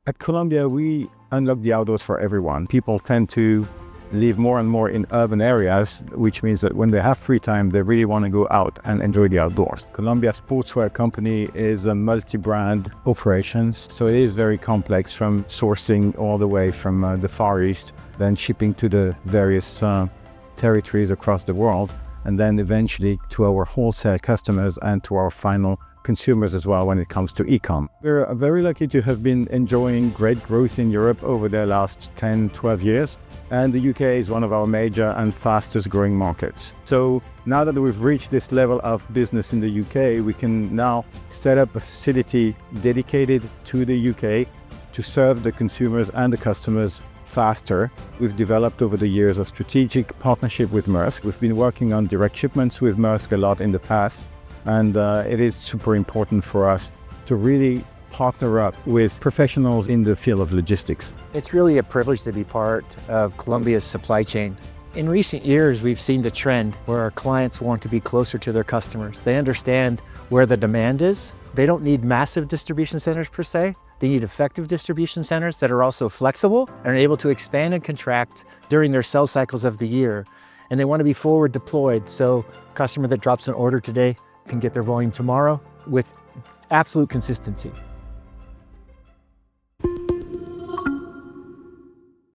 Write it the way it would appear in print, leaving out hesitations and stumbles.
At Columbia, we unlock the outdoors for everyone. People tend to live more and more in urban areas, which means that when they have free time, they really want to go out and enjoy the outdoors. Columbia Sportswear Company is a multi-brand operation, so it is very complex, from sourcing all the way from the Far East, then shipping to the various territories across the world, and then eventually to our wholesale customers and to our final consumers as well when it comes to e-com. We're very lucky to have been enjoying great growth in Europe over the last 10, 12 years. And the UK is one of our major and fastest growing markets. So now that we've reached this level of business in the UK, we can now set up a facility dedicated to the UK to serve the consumers and the customers faster. We've developed over the years a strategic partnership with Maersk. We've been working on direct shipments with Maersk a lot in the past. And it is super important for us to really partner up with professionals in the field of logistics. It's really a privilege to be part of Columbia's supply chain. In recent years, we've seen the trend where our clients want to be closer to their customers. They understand where the demand is. They don't need massive distribution centers per se. They need effective distribution centers that are also flexible and are able to expand and contract during their sell cycles of the year. And they want to be forward deployed, so a customer that drops an order today can get their volume tomorrow with absolute consistency.